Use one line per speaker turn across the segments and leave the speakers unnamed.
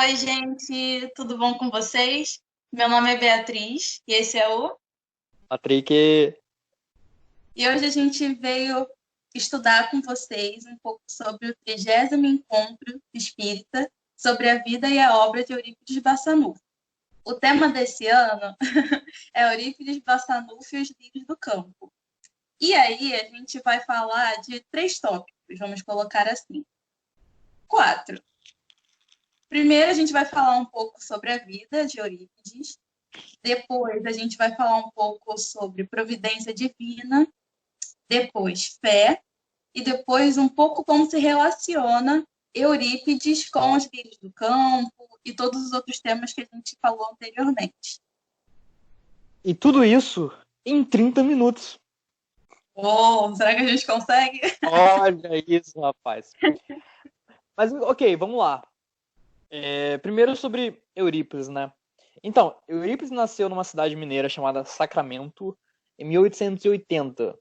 Oi, gente, tudo bom com vocês? Meu nome é Beatriz e esse é o.
Patrick,
E hoje a gente veio estudar com vocês um pouco sobre o 30º Encontro Espírita sobre a vida e a obra de Eurípides Barçanufo. O tema desse ano é Eurípides Barçanufo e os Livros do Campo. E aí a gente vai falar de 3 tópicos, vamos colocar assim. 4. Primeiro a gente vai falar um pouco sobre a vida de Eurípides. Depois a gente vai falar um pouco sobre providência divina, depois fé, e depois um pouco como se relaciona Eurípides com os lírios do campo e todos os outros temas que a gente falou anteriormente.
e tudo isso em 30 minutos.
Oh, será que a gente consegue?
Olha isso, rapaz. Mas, ok, vamos lá. Primeiro sobre Eurípides, né? Então, Eurípides nasceu numa cidade mineira chamada Sacramento em 1880.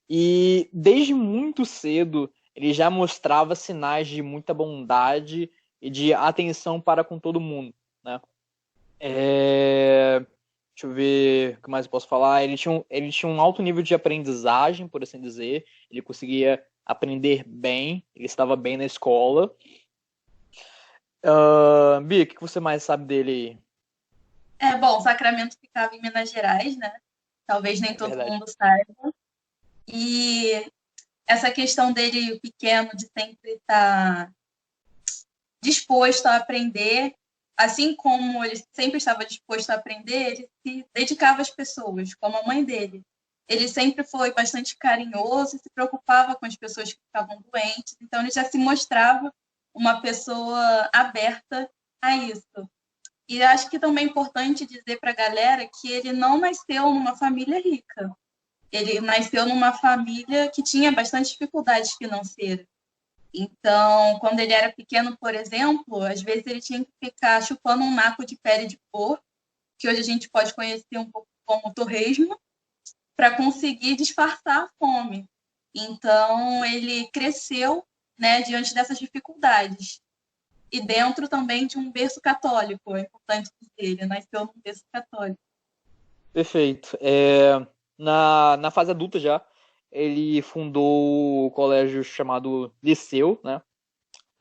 E desde muito cedo ele já mostrava sinais de muita bondade e de atenção para com todo mundo, né? Deixa eu ver o que mais eu posso falar. Ele tinha um alto nível de aprendizagem, por assim dizer. Ele conseguia aprender bem, ele estava bem na escola. Bia, o que você mais sabe dele?
Bom, Sacramento ficava em Minas Gerais, né? Talvez nem
É
todo
verdade.
mundo saiba. E essa questão dele pequeno de sempre estar disposto a aprender, assim como ele sempre estava disposto a aprender, ele se dedicava às pessoas, como a mãe dele. Ele sempre foi bastante carinhoso e se preocupava com as pessoas que ficavam doentes, então ele já se mostrava uma pessoa aberta a isso. E acho que também é importante dizer para a galera que ele não nasceu numa família rica. Ele nasceu numa família que tinha bastante dificuldades financeiras. Então, quando ele era pequeno, por exemplo, às vezes ele tinha que ficar chupando um naco de pele de porco, que hoje a gente pode conhecer um pouco como torresmo, para conseguir disfarçar a fome. Então, ele cresceu, né, diante dessas dificuldades. E dentro também de um berço católico, é importante dizer, ele nasceu num berço católico.
Perfeito. Na fase adulta já, ele fundou o colégio chamado Liceu, né?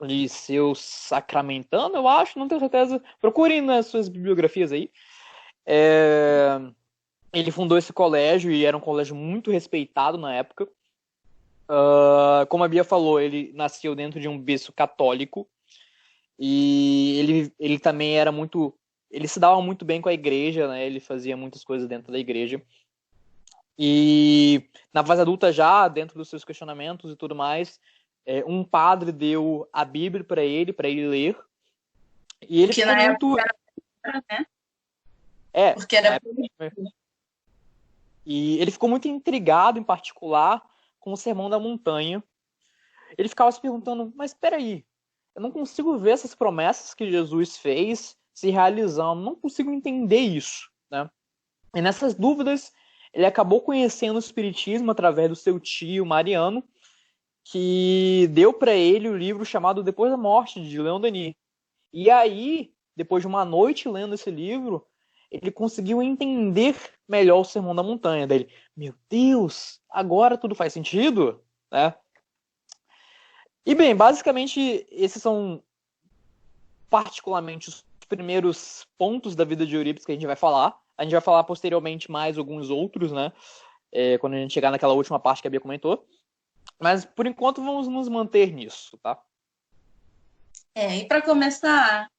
Liceu Sacramentano, eu acho, não tenho certeza. Procurem nas suas bibliografias aí. É, Ele fundou esse colégio e era um colégio muito respeitado na época. Como a Bia falou, ele nasceu dentro de um berço católico e ele também era muito. Ele se dava muito bem com a igreja, né? Ele fazia muitas coisas dentro da igreja. E na fase adulta já, dentro dos seus questionamentos e tudo mais, um padre deu a Bíblia para ele ler. E ele
Que
ficou
na
muito.
época era, né? Porque
Na
era
época. E ele ficou muito intrigado, em particular, com o Sermão da Montanha. Ele ficava se perguntando, mas espera aí, eu não consigo ver essas promessas que Jesus fez se realizando, não consigo entender isso, né? E nessas dúvidas, ele acabou conhecendo o Espiritismo através do seu tio Mariano, que deu para ele o livro chamado Depois da Morte, de Leon Denis. E aí, depois de uma noite lendo esse livro, ele conseguiu entender melhor o Sermão da Montanha. Daí ele, meu Deus, agora tudo faz sentido, né? E bem, basicamente, esses são particularmente os primeiros pontos da vida de Eurípides que a gente vai falar. A gente vai falar posteriormente mais alguns outros, né? Quando a gente chegar naquela última parte que a Bia comentou. Mas, por enquanto, vamos nos manter nisso, tá?
E para começar,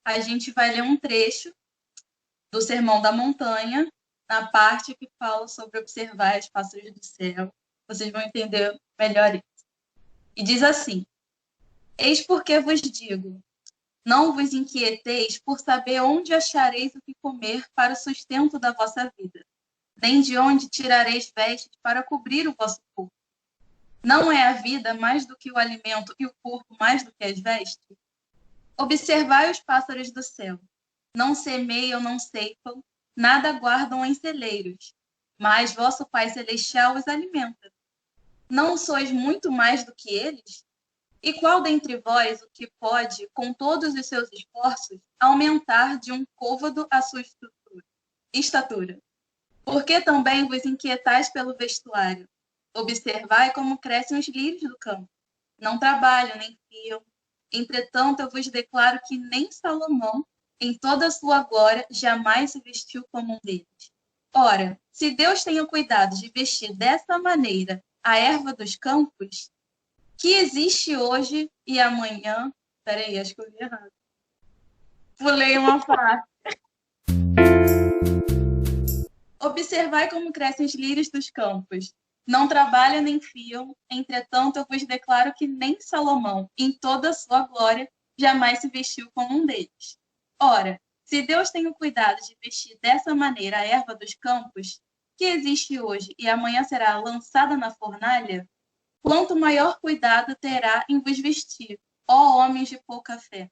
a gente vai ler um trecho do Sermão da Montanha, na parte que fala sobre observar as pássaros do céu. Vocês vão entender melhor isso. E diz assim: Eis porque vos digo, não vos inquieteis por saber onde achareis o que comer para o sustento da vossa vida, nem de onde tirareis vestes para cobrir o vosso corpo. Não é a vida mais do que o alimento e o corpo mais do que as vestes? Observai os pássaros do céu. Não semeiam, não ceifam, nada guardam em celeiros, mas vosso Pai Celestial os alimenta. Não sois muito mais do que eles? E qual dentre vós o que pode, com todos os seus esforços, aumentar de um côvado a sua estatura? Por que também vos inquietais pelo vestuário? Observai como crescem os lírios do campo. Não trabalham nem fiam. Entretanto, eu vos declaro que nem Salomão, em toda a sua glória, jamais se vestiu como um deles. Ora, se Deus tem o cuidado de vestir dessa maneira a erva dos campos, que existe hoje e amanhã... Peraí, acho que eu li errado. Pulei uma parte. Observai como crescem os lírios dos campos. Não trabalham nem fiam, entretanto, eu vos declaro que nem Salomão, em toda a sua glória, jamais se vestiu como um deles. Ora, se Deus tem o cuidado de vestir dessa maneira a erva dos campos, que existe hoje e amanhã será lançada na fornalha, quanto maior cuidado terá em vos vestir, ó homens de pouca fé.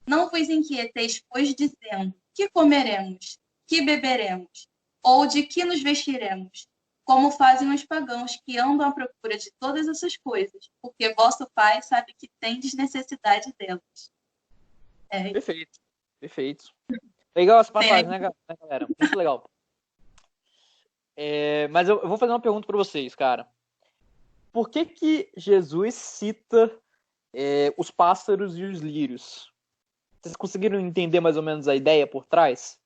Não vos inquieteis, pois, dizendo: que comeremos? Que beberemos? Ou de que nos vestiremos? Como fazem os pagãos que andam à procura de todas essas coisas, porque vosso Pai sabe que tendes necessidade delas.
Perfeito, perfeito. Legal essa passagem, né, galera? Muito legal. Mas eu vou fazer uma pergunta para vocês, cara. Por que Jesus cita os pássaros e os lírios? Vocês conseguiram entender mais ou menos a ideia por trás?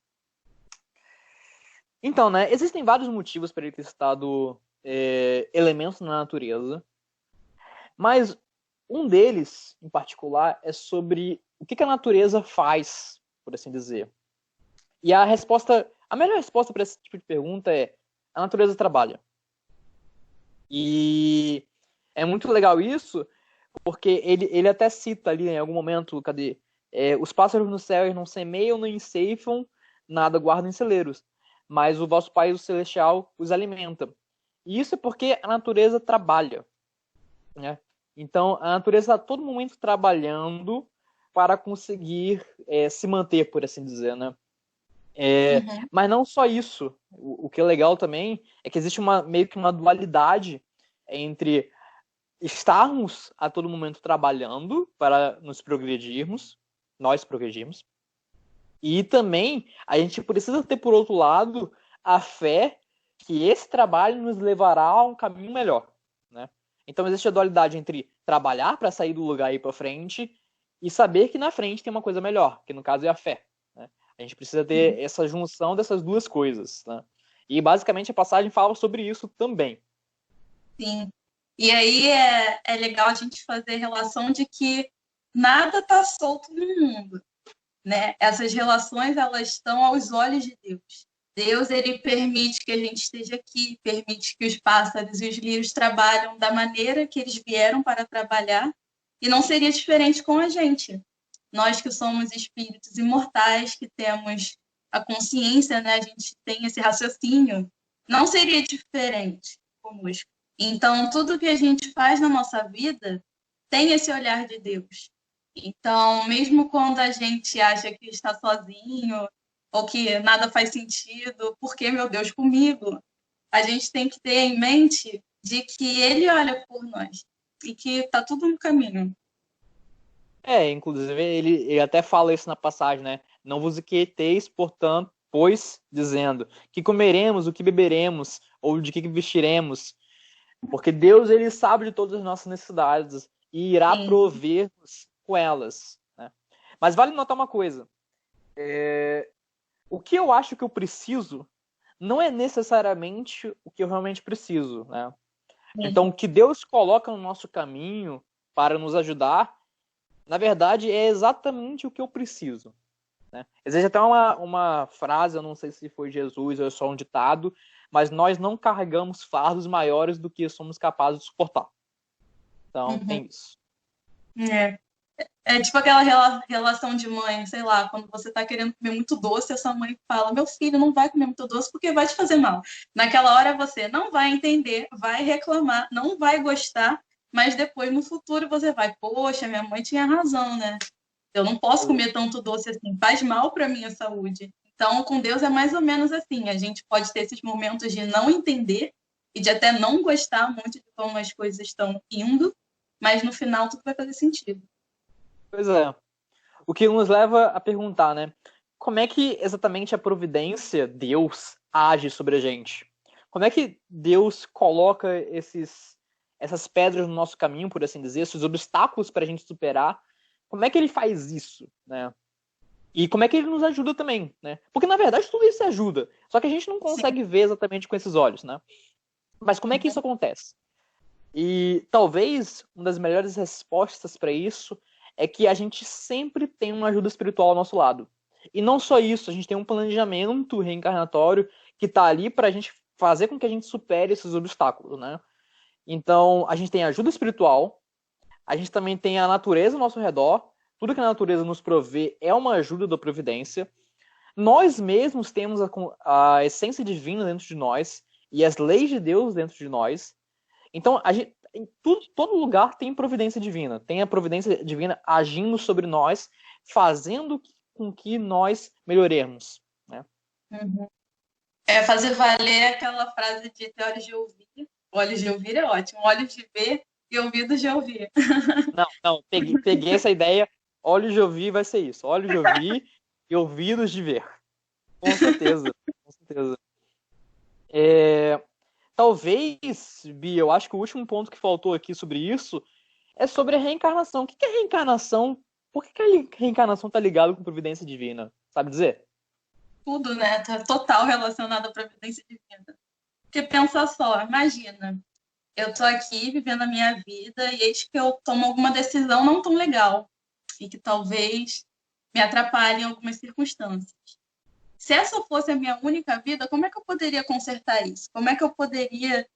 Então, né, existem vários motivos para ele ter citado elementos na natureza, mas um deles, em particular, é sobre o que a natureza faz, por assim dizer. E a melhor resposta para esse tipo de pergunta é: a natureza trabalha. E é muito legal isso, porque ele até cita ali em algum momento, os pássaros no céu eles não semeiam nem ceifam, nada guardam em celeiros, mas o vosso Pai o Celestial os alimenta. E isso é porque a natureza trabalha, né? Então, a natureza está a todo momento trabalhando para conseguir se manter, por assim dizer, né? Mas não só isso. O que é legal também é que existe meio que uma dualidade entre estarmos a todo momento trabalhando para nós progredirmos, e também a gente precisa ter, por outro lado, a fé que esse trabalho nos levará a um caminho melhor, né? Então existe a dualidade entre trabalhar para sair do lugar e ir para frente e saber que na frente tem uma coisa melhor, que no caso é a fé, né? A gente precisa ter essa junção dessas duas coisas, né? E basicamente a passagem fala sobre isso também.
Sim. E aí é legal a gente fazer relação de que nada está solto no mundo, né? Essas relações, elas estão aos olhos de Deus. Deus, ele permite que a gente esteja aqui, permite que os pássaros e os lírios trabalham da maneira que eles vieram para trabalhar, e não seria diferente com a gente. Nós que somos espíritos imortais, que temos a consciência, né? A gente tem esse raciocínio, não seria diferente conosco. Então, tudo que a gente faz na nossa vida tem esse olhar de Deus. Então, mesmo quando a gente acha que está sozinho ou que nada faz sentido, por que, meu Deus, comigo? A gente tem que ter em mente de que Ele olha por nós e que está tudo no caminho.
Inclusive ele até fala isso na passagem, né? Não vos inquieteis, portanto, pois, dizendo, que comeremos, o que beberemos, ou de que vestiremos, porque Deus, ele sabe de todas as nossas necessidades e irá prover-nos com elas, né? Mas vale notar uma coisa. O que eu acho que eu preciso não é necessariamente o que eu realmente preciso, né? Então, o que Deus coloca no nosso caminho para nos ajudar, na verdade, é exatamente o que eu preciso, né? Existe até uma frase, eu não sei se foi Jesus ou é só um ditado, mas nós não carregamos fardos maiores do que somos capazes de suportar. Então, tem isso.
É tipo aquela relação de mãe, sei lá, quando você tá querendo comer muito doce, a sua mãe fala: meu filho, não vai comer muito doce porque vai te fazer mal. Naquela hora você não vai entender, vai reclamar, não vai gostar, mas depois no futuro você vai: poxa, minha mãe tinha razão, né? Eu não posso comer tanto doce assim, faz mal para minha saúde. Então, com Deus é mais ou menos assim, a gente pode ter esses momentos de não entender e de até não gostar muito de como as coisas estão indo, mas no final tudo vai fazer sentido.
Pois é. O que nos leva a perguntar, né? Como é que exatamente a providência, Deus, age sobre a gente? Como é que Deus coloca essas pedras no nosso caminho, por assim dizer, esses obstáculos para a gente superar? Como é que ele faz isso, né? E como é que ele nos ajuda também, né? Porque, na verdade, tudo isso ajuda. Só que a gente não
Sim.
consegue ver exatamente com esses olhos, né? Mas como é que isso acontece? E talvez uma das melhores respostas para isso é que a gente sempre tem uma ajuda espiritual ao nosso lado. E não só isso, a gente tem um planejamento reencarnatório que está ali para a gente fazer com que a gente supere esses obstáculos, né? Então, a gente tem ajuda espiritual, a gente também tem a natureza ao nosso redor, tudo que a natureza nos provê é uma ajuda da providência. Nós mesmos temos a essência divina dentro de nós e as leis de Deus dentro de nós. Então, em todo lugar tem providência divina. Tem a providência divina agindo sobre nós, fazendo com que nós melhoremos. Né?
Uhum. Fazer valer aquela frase de ter olhos de ouvir. Olhos de ouvir é ótimo. Olhos de ver e ouvidos de ouvir.
Não, peguei essa ideia. Olhos de ouvir vai ser isso. Olhos de ouvir e ouvidos de ver. Com certeza. Com certeza. Talvez, Bia, eu acho que o último ponto que faltou aqui sobre isso é sobre a reencarnação. O que é reencarnação? Por que a reencarnação está ligada com providência divina? Sabe dizer?
Tudo, né? Tá total relacionado à providência divina. Porque pensa só, imagina, eu tô aqui vivendo a minha vida e eis que eu tomo alguma decisão não tão legal e que talvez me atrapalhe em algumas circunstâncias. Se essa fosse a minha única vida, como é que eu poderia consertar isso? Como é que eu poderia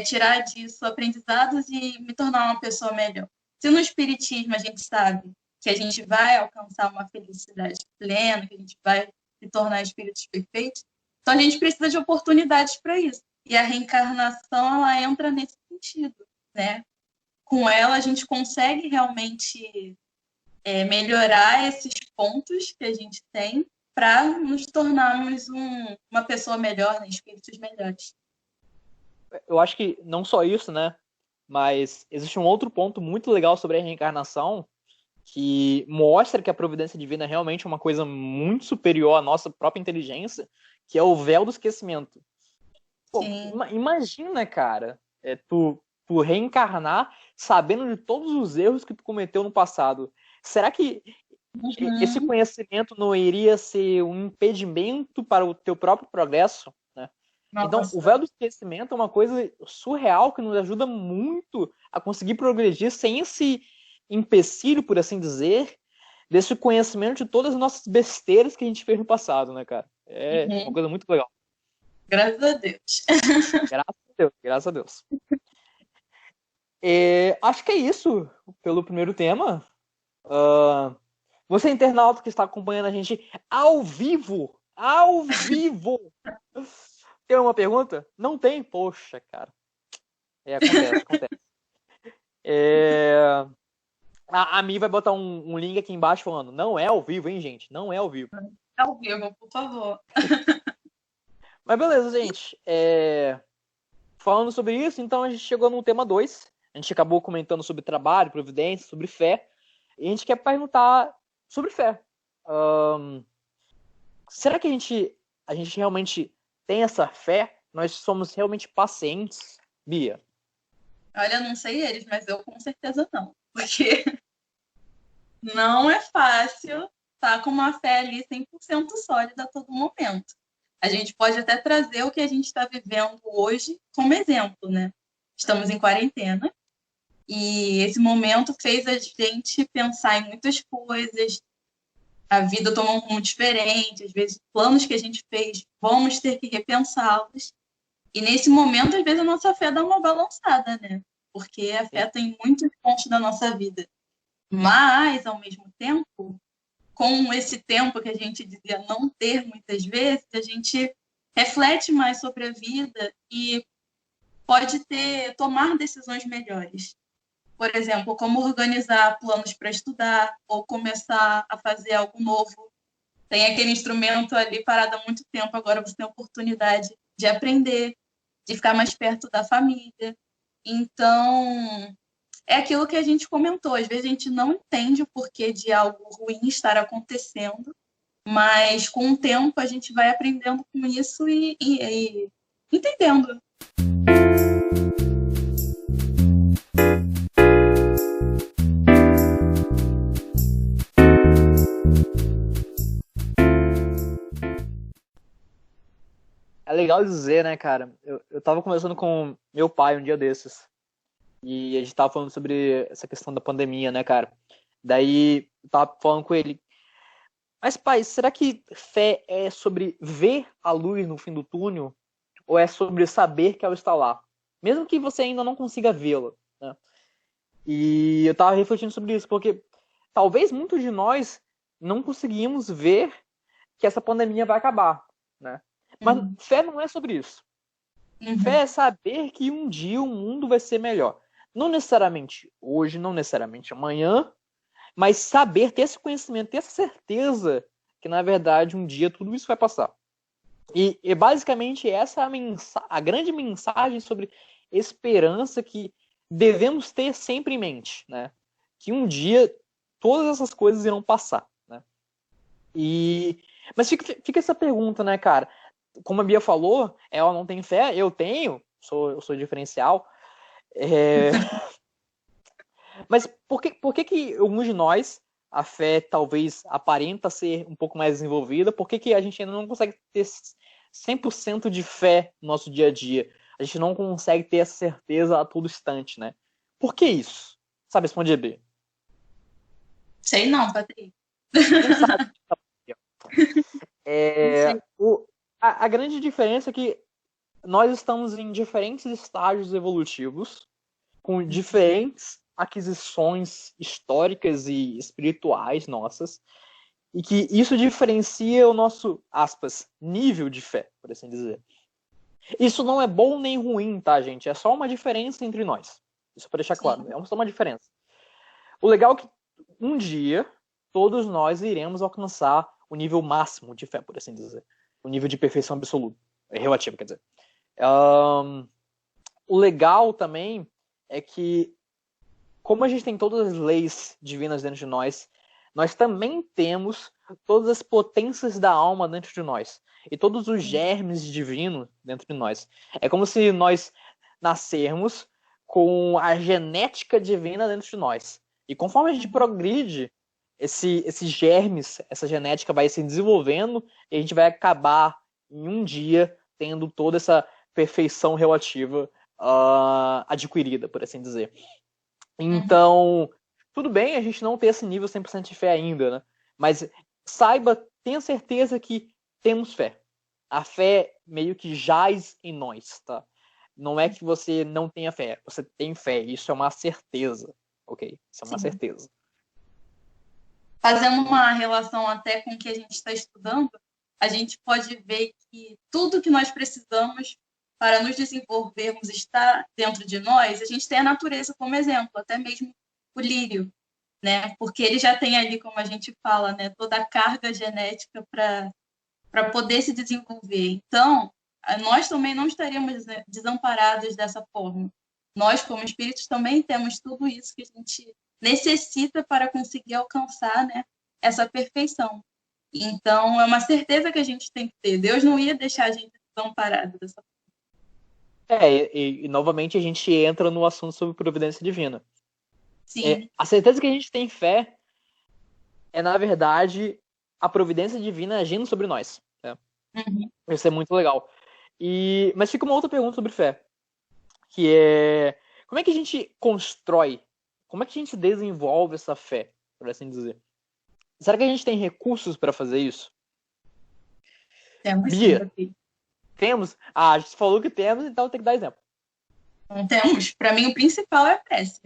tirar disso aprendizados e me tornar uma pessoa melhor? Se no Espiritismo a gente sabe que a gente vai alcançar uma felicidade plena, que a gente vai se tornar espíritos perfeitos, então a gente precisa de oportunidades para isso. E a reencarnação, ela entra nesse sentido, né? Com ela, a gente consegue realmente melhorar esses pontos que a gente tem para nos tornarmos uma pessoa melhor, né? Espíritos melhores.
Eu acho que não só isso, né? Mas existe um outro ponto muito legal sobre a reencarnação que mostra que a providência divina é realmente uma coisa muito superior à nossa própria inteligência, que é o véu do esquecimento. Pô, imagina, cara, tu reencarnar sabendo de todos os erros que tu cometeu no passado. Será que esse conhecimento não iria ser um impedimento para o teu próprio progresso? Né? Então, o véu do esquecimento é uma coisa surreal que nos ajuda muito a conseguir progredir sem esse empecilho, por assim dizer, desse conhecimento de todas as nossas besteiras que a gente fez no passado, né, cara? É uma coisa muito legal.
Graças a Deus.
Graças a Deus. Acho que é isso pelo primeiro tema. Você, internauta que está acompanhando a gente ao vivo, tem uma pergunta? Não tem? Poxa, cara. Acontece. A Mi vai botar um link aqui embaixo falando, não é ao vivo, hein, gente? Não é ao vivo.
É ao vivo, por favor.
Mas beleza, gente. Falando sobre isso, então a gente chegou no tema 2. A gente acabou comentando sobre trabalho, providência, sobre fé. E a gente quer perguntar sobre fé. Será que a gente realmente tem essa fé? Nós somos realmente pacientes, Bia?
Olha, não sei eles, mas eu com certeza não. Porque não é fácil estar com uma fé ali 100% sólida a todo momento. A gente pode até trazer o que a gente está vivendo hoje como exemplo, né? Estamos em quarentena e esse momento fez a gente pensar em muitas coisas. A vida tomou um rumo diferente, às vezes planos que a gente fez, vamos ter que repensá-los. E nesse momento, às vezes, a nossa fé dá uma balançada, né? Porque afeta em muitos pontos da nossa vida. Mas, ao mesmo tempo, com esse tempo que a gente dizia não ter muitas vezes, a gente reflete mais sobre a vida e pode tomar decisões melhores. Por exemplo, como organizar planos para estudar ou começar a fazer algo novo. Tem aquele instrumento ali parado há muito tempo, agora você tem a oportunidade de aprender, de ficar mais perto da família. Então, é aquilo que a gente comentou. Às vezes a gente não entende o porquê de algo ruim estar acontecendo, mas com o tempo a gente vai aprendendo com isso e entendendo.
É legal dizer, né, cara? Eu tava conversando com meu pai um dia desses. E a gente tava falando sobre essa questão da pandemia, né, cara? Daí eu tava falando com ele. Mas, pai, será que fé é sobre ver a luz no fim do túnel? Ou é sobre saber que ela está lá? Mesmo que você ainda não consiga vê-la, né? E eu tava refletindo sobre isso, porque talvez muitos de nós não conseguimos ver que essa pandemia vai acabar, né? Mas fé não é sobre isso. Fé é saber que um dia o mundo vai ser melhor. Não necessariamente hoje, não necessariamente amanhã, mas saber, ter esse conhecimento, ter essa certeza que, na verdade, um dia tudo isso vai passar. E basicamente essa é a grande mensagem sobre esperança que devemos ter sempre em mente, né? Que um dia todas essas coisas irão passar, né? Mas fica essa pergunta, né, cara? Como a Bia falou, ela não tem fé, eu tenho, eu sou diferencial. Mas por que alguns de nós a fé talvez aparenta ser um pouco mais desenvolvida? Por que a gente ainda não consegue ter 100% de fé no nosso dia a dia? A gente não consegue ter essa certeza a todo instante, né? Por que isso? Sabe responder, B?
Sei não, Patrick.
Não sabe.
Não sei.
A grande diferença é que nós estamos em diferentes estágios evolutivos, com diferentes aquisições históricas e espirituais nossas, e que isso diferencia o nosso, aspas, nível de fé, por assim dizer. Isso não é bom nem ruim, tá, gente? É só uma diferença entre nós. Isso para deixar claro, é só uma diferença. O legal é que um dia todos nós iremos alcançar o nível máximo de fé, por assim dizer. O nível de perfeição absoluta. Relativo, quer dizer. O legal também é que, como a gente tem todas as leis divinas dentro de nós, nós também temos todas as potências da alma dentro de nós. E todos os germes divinos dentro de nós. É como se nós nascermos com a genética divina dentro de nós. E conforme a gente progride, esses germes, essa genética vai se desenvolvendo e a gente vai acabar em um dia tendo toda essa perfeição relativa adquirida, por assim dizer. Então, tudo bem a gente não ter esse nível 100% de fé ainda, né? Mas saiba, tenha certeza que temos fé. A fé meio que jaz em nós, tá? Não é que você não tenha fé, você tem fé, isso é uma certeza, ok? Isso é uma certeza.
Fazendo uma relação até com o que a gente está estudando, a gente pode ver que tudo que nós precisamos para nos desenvolvermos está dentro de nós. A gente tem a natureza como exemplo, até mesmo o lírio, né? Porque ele já tem ali, como a gente fala, né, toda a carga genética para poder se desenvolver. Então, nós também não estaríamos desamparados dessa forma. Nós, como espíritos, também temos tudo isso que a gente necessita para conseguir alcançar, né, essa perfeição. Então, é uma certeza que a gente tem que ter. Deus não ia deixar a gente desamparado dessa forma.
E novamente a gente entra no assunto sobre providência divina.
Sim.
A certeza que a gente tem fé é, na verdade, a providência divina agindo sobre nós. Né? Isso é muito legal. Mas fica uma outra pergunta sobre fé, que é como é que a gente constrói, como é que a gente desenvolve essa fé, por assim dizer? Será que a gente tem recursos para fazer isso?
Temos
Bia,
sim.
temos? A gente falou que temos, então tem que dar exemplo.
Não temos. Para mim, o principal é a prece.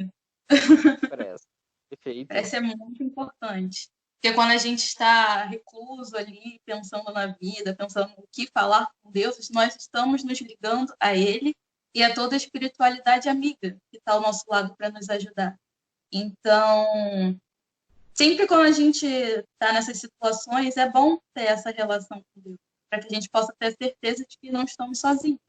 Perfeito.
Prece é muito importante. Porque quando a gente está recluso ali, pensando na vida, pensando no que falar com Deus, nós estamos nos ligando a Ele e a toda a espiritualidade amiga que está ao nosso lado para nos ajudar. Então, sempre quando a gente está nessas situações, é bom ter essa relação com Deus, para que a gente possa ter certeza de que não estamos sozinhos.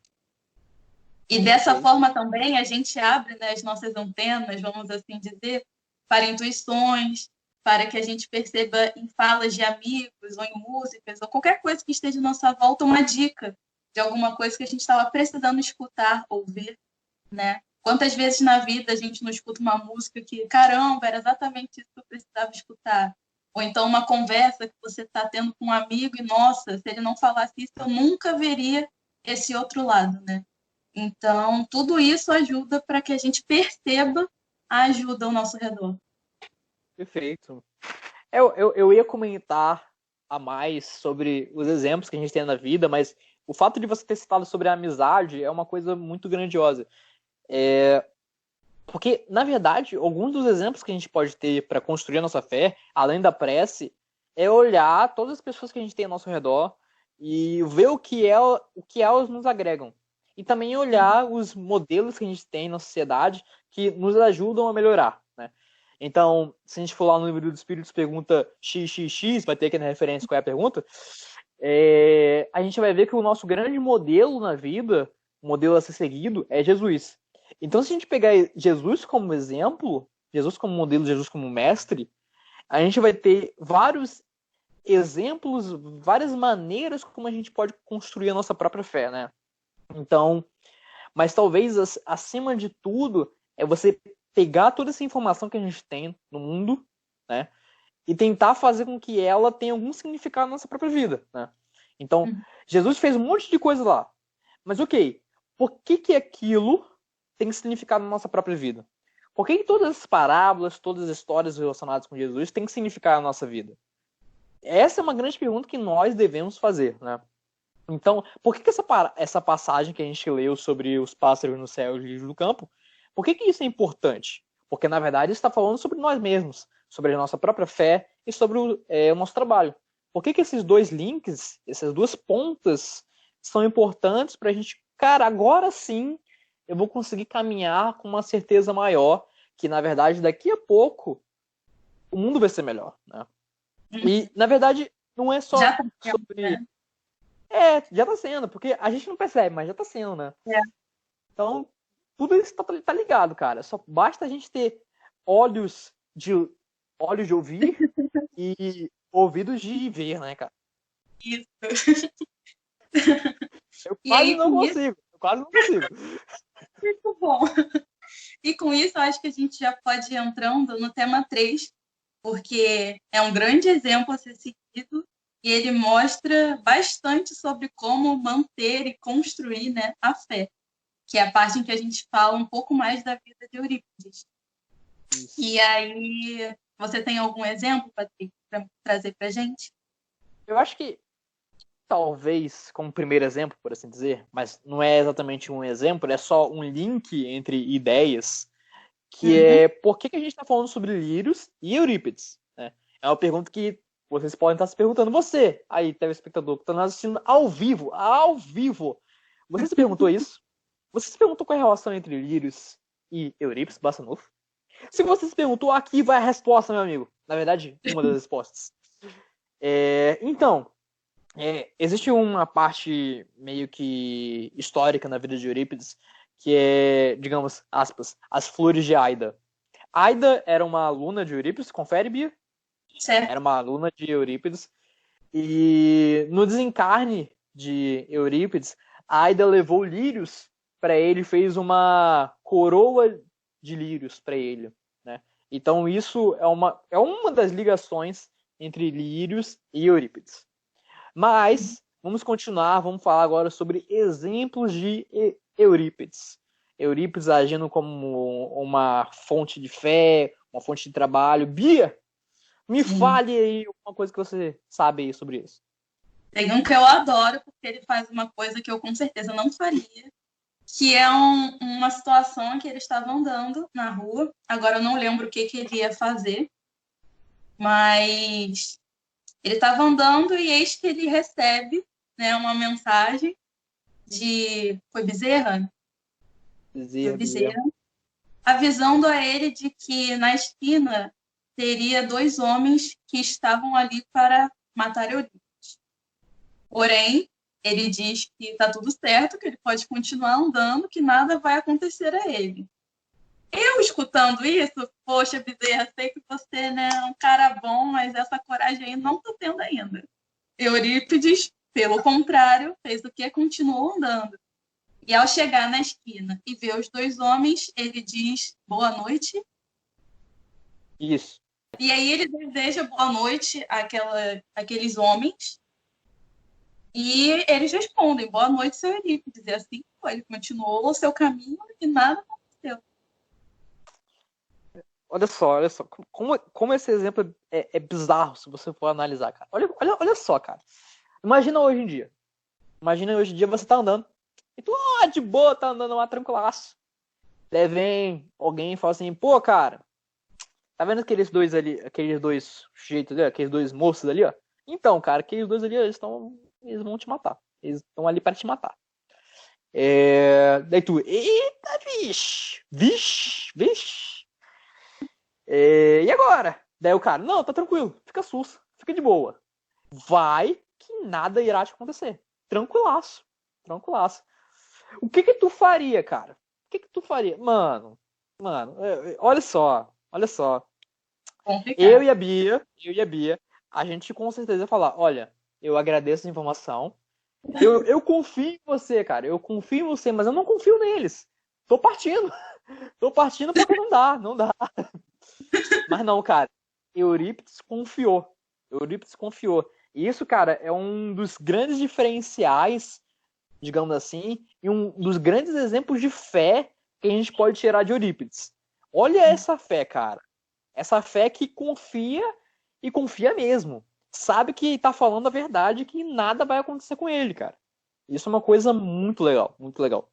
E dessa
Ok.
forma também a gente abre, né, as nossas antenas, vamos assim dizer, para intuições, para que a gente perceba em falas de amigos, ou em músicas, ou qualquer coisa que esteja à nossa volta, uma dica de alguma coisa que a gente estava precisando escutar, ouvir, né? Quantas vezes na vida a gente não escuta uma música que, caramba, era exatamente isso que eu precisava escutar. Ou então uma conversa que você está tendo com um amigo e, nossa, se ele não falasse isso, eu nunca veria esse outro lado, né? Então, tudo isso ajuda para que a gente perceba a ajuda ao nosso redor.
Perfeito. Eu ia comentar a mais sobre os exemplos que a gente tem na vida, mas o fato de você ter citado sobre a amizade é uma coisa muito grandiosa. Porque, na verdade, alguns dos exemplos que a gente pode ter para construir a nossa fé, além da prece, é olhar todas as pessoas que a gente tem ao nosso redor e ver o que elas nos agregam. E também olhar os modelos que a gente tem na sociedade que nos ajudam a melhorar, né? Então, se a gente for lá no livro dos Espíritos, pergunta XXX, vai ter aqui na referência qual é a pergunta, a gente vai ver que o nosso grande modelo na vida, o modelo a ser seguido, é Jesus. Então, se a gente pegar Jesus como exemplo, Jesus como modelo, Jesus como mestre, a gente vai ter vários exemplos, várias maneiras como a gente pode construir a nossa própria fé, né? Então, mas talvez acima de tudo é você pegar toda essa informação que a gente tem no mundo, né? E tentar fazer com que ela tenha algum significado na nossa própria vida, né? Então, Jesus fez um monte de coisa lá. Mas ok, por que aquilo tem significado na nossa própria vida? Por que todas as parábolas, todas as histórias relacionadas com Jesus têm significado na nossa vida? Essa é uma grande pergunta que nós devemos fazer, né? Então, por que essa passagem que a gente leu sobre os pássaros no céu e os lírios do campo, por que isso é importante? Porque, na verdade, está falando sobre nós mesmos, sobre a nossa própria fé e sobre o nosso trabalho. Por que esses dois links, essas duas pontas, são importantes para a gente, cara, agora sim eu vou conseguir caminhar com uma certeza maior que, na verdade, daqui a pouco o mundo vai ser melhor, né? E, na verdade, não é
Já
só
está sendo,
sobre...
né?
Já tá sendo, porque a gente não percebe, mas já tá sendo, né?
É.
Então, tudo isso tá ligado, cara. Só basta a gente ter olhos de, olhos de ouvir e ouvidos de ver, né, cara?
Isso.
Eu
E
quase
aí,
não
com isso,
consigo. Eu quase não consigo.
muito bom. E com isso, eu acho que a gente já pode ir entrando no tema 3, porque é um grande exemplo a ser seguido e ele mostra bastante sobre como manter e construir, né, a fé, que é a parte em que a gente fala um pouco mais da vida de Eurípides.
Isso.
E aí, você tem algum exemplo, Patrick, para trazer para a gente?
Eu acho que talvez, como primeiro exemplo, por assim dizer, mas não é exatamente um exemplo, é só um link entre ideias, que
Uhum.
é por que a gente está falando sobre Lírios e Eurípides, né? É uma pergunta que vocês podem estar se perguntando. Você, aí, telespectador, que está nos assistindo ao vivo, você se perguntou isso? Você se perguntou qual é a relação entre Lírios e Eurípides Bassanufo? Se você se perguntou, aqui vai a resposta, meu amigo. Na verdade, uma das respostas. Então, existe uma parte meio que histórica na vida de Eurípides que é, digamos, aspas, as flores de Aida. Aida era uma aluna de Eurípides, confere, Bia?
Certo.
Era uma aluna de Eurípides. E no desencarne de Eurípides, Aida levou lírios para ele, fez uma coroa de lírios para ele, né? Então isso é uma das ligações entre Lírios e Eurípides. Mas vamos continuar, vamos falar agora sobre exemplos de Eurípides. Eurípides agindo como uma fonte de fé, uma fonte de trabalho. Bia, me
Sim.
fale aí uma coisa que você sabe aí sobre isso.
Tem um que eu adoro, porque ele faz uma coisa que eu com certeza não faria, que é uma situação em que ele estava andando na rua. Agora eu não lembro o que ele ia fazer, mas ele estava andando e eis que ele recebe, né, uma mensagem de... Foi Bezerra? Foi
Bezerra, Bezerra.
Bezerra. Avisando a ele de que na esquina teria dois homens que estavam ali para matar Eurípides. Porém, Ele diz que está tudo certo, que ele pode continuar andando, que nada vai acontecer a ele. Eu escutando isso, poxa, Bezerra, sei que você, né, é um cara bom, mas essa coragem aí não tô tendo ainda. Eurípides, pelo contrário, fez o que? Continuou andando. E ao chegar na esquina e ver os dois homens, ele diz boa noite.
Isso.
E aí ele deseja boa noite àqueles homens. E eles respondem, boa noite, seu Eurípides. E assim foi, ele continuou o seu caminho e nada aconteceu.
Olha só, como esse exemplo é bizarro se você for analisar, cara. Olha só, cara. Imagina hoje em dia. Imagina hoje em dia você tá andando. E tu, de boa, tá andando lá tranquilaço. Daí vem alguém e fala assim, pô, cara, tá vendo aqueles dois ali, aqueles dois sujeitos ali, aqueles dois moços ali, ó? Então, cara, aqueles dois ali, eles vão te matar. Eles estão ali para te matar. Daí tu, eita, vixe. E agora? Daí o cara, não, tá tranquilo, fica sus, fica de boa. Vai que nada irá te acontecer. Tranquilaço. O que tu faria, cara? O que tu faria? Mano, olha só.
Complicado.
Eu e a Bia, a gente com certeza ia falar, olha, eu agradeço a informação. Eu confio em você, cara. Eu confio em você, mas eu não confio neles. Tô partindo. Tô partindo porque não dá. Mas não, cara. Eurípides confiou. E isso, cara, é um dos grandes diferenciais, digamos assim, e um dos grandes exemplos de fé que a gente pode tirar de Eurípides. Olha essa fé, cara. Essa fé que confia e confia mesmo. Sabe que tá falando a verdade, que nada vai acontecer com ele, cara. Isso é uma coisa muito legal, muito legal.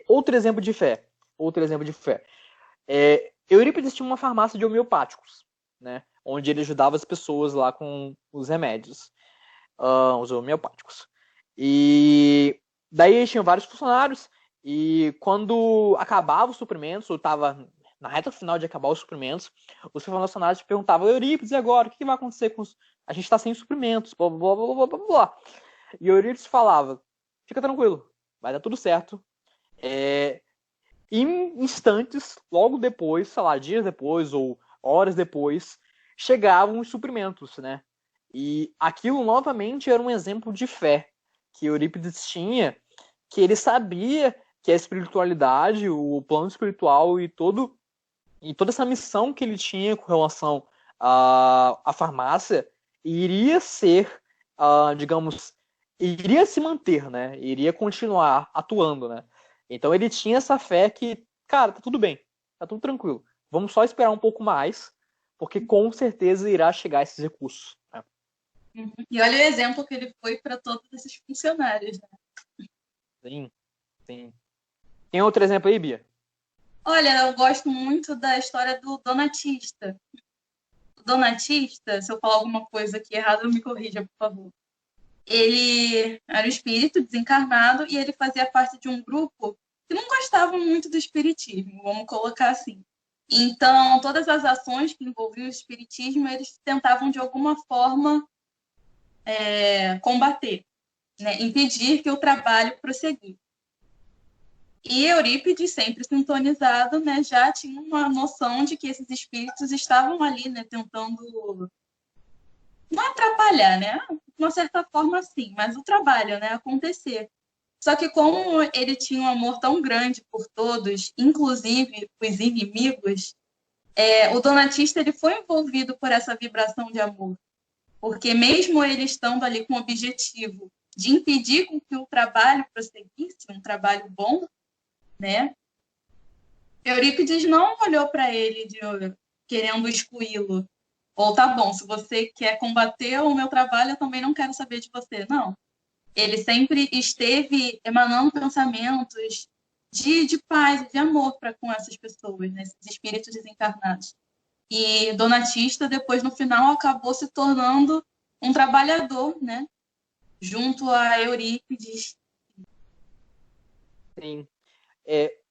Outro exemplo de fé. Eurípides tinha uma farmácia de homeopáticos, né? Onde ele ajudava as pessoas lá com os remédios, os homeopáticos. E daí tinha vários funcionários, e quando acabava os suprimentos, ou estava na reta final de acabar os suprimentos, os funcionários perguntavam, Eurípides, e agora? O que vai acontecer com os... A gente está sem suprimentos, blá, blá, blá, blá, blá, blá. E Eurípides falava, fica tranquilo, vai dar tudo certo. Em instantes, logo depois, sei lá, dias depois ou horas depois, chegavam os suprimentos, né? E aquilo novamente era um exemplo de fé que Eurípides tinha, que ele sabia que a espiritualidade, o plano espiritual e toda essa missão que ele tinha com relação à farmácia iria ser, digamos, iria se manter, né? Iria continuar atuando, né? Então ele tinha essa fé que, cara, tá tudo bem, tá tudo tranquilo. Vamos só esperar um pouco mais, porque com certeza irá chegar esses recursos. Né?
E olha o exemplo que ele foi para todos esses funcionários, né?
Sim. Tem outro exemplo aí, Bia?
Olha, eu gosto muito da história do Donatista. O Donatista, se eu falar alguma coisa aqui errada, me corrija, por favor. Ele era um espírito desencarnado e ele fazia parte de um grupo que não gostava muito do espiritismo, vamos colocar assim. Então, todas as ações que envolviam o espiritismo, eles tentavam de alguma forma combater, né? Impedir que o trabalho prosseguisse. E Eurípides, sempre sintonizado, né, já tinha uma noção de que esses espíritos estavam ali, né, tentando não atrapalhar, né, de uma certa forma sim, mas o trabalho, né, acontecer. Só que como ele tinha um amor tão grande por todos, inclusive os inimigos, o Donatista ele foi envolvido por essa vibração de amor, porque mesmo ele estando ali com o objetivo de impedir com que o trabalho prosseguisse, um trabalho bom, né? Eurípides não olhou para ele querendo excluí-lo. Ou tá bom, se você quer combater o meu trabalho, eu também não quero saber de você. Não. Ele sempre esteve emanando pensamentos de paz, de amor para com essas pessoas, né? Esses espíritos desencarnados. E Donatista, depois, no final, acabou se tornando um trabalhador, né? Junto a Eurípides.
Sim.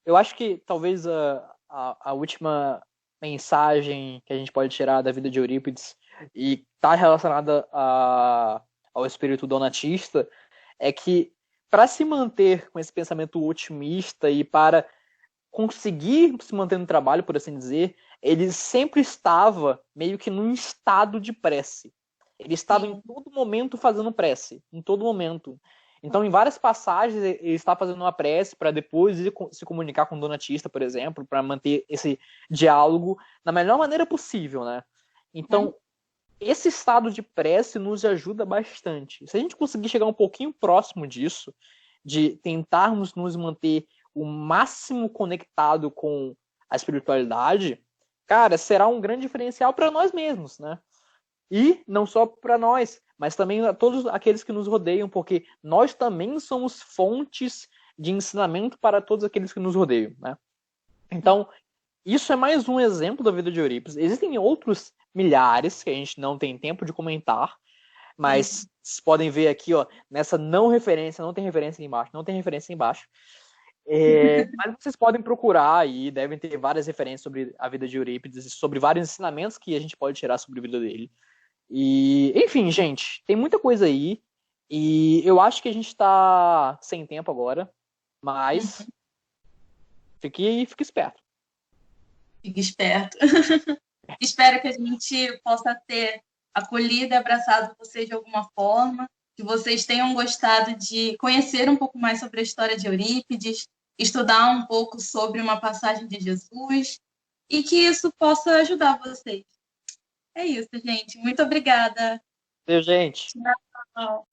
Eu acho que talvez a última mensagem que a gente pode tirar da vida de Eurípides e está relacionada ao espírito donatista é que para se manter com esse pensamento otimista e para conseguir se manter no trabalho, por assim dizer, ele sempre estava meio que num estado de prece. Ele estava em todo momento fazendo prece, em todo momento. Então, em várias passagens, ele está fazendo uma prece para depois se comunicar com o Donatista, por exemplo, para manter esse diálogo da melhor maneira possível, né? Então, esse estado de prece nos ajuda bastante. Se a gente conseguir chegar um pouquinho próximo disso, de tentarmos nos manter o máximo conectado com a espiritualidade, cara, será um grande diferencial para nós mesmos, né? E não só para nós, mas também a todos aqueles que nos rodeiam, porque nós também somos fontes de ensinamento para todos aqueles que nos rodeiam, né? Então, isso é mais um exemplo da vida de Eurípides. Existem outros milhares que a gente não tem tempo de comentar, mas vocês podem ver aqui, ó, nessa não referência, não tem referência embaixo, não tem referência embaixo. Mas vocês podem procurar aí, devem ter várias referências sobre a vida de Eurípides, sobre vários ensinamentos que a gente pode tirar sobre a vida dele. E, enfim, gente, tem muita coisa aí. E eu acho que a gente tá sem tempo agora, mas fique esperto.
Fique esperto. Espero que a gente possa ter acolhido e abraçado vocês de alguma forma, que vocês tenham gostado de conhecer um pouco mais sobre a história de Eurípides, estudar um pouco sobre uma passagem de Jesus e que isso possa ajudar vocês. É isso, gente. Muito obrigada.
Gente.
Tchau.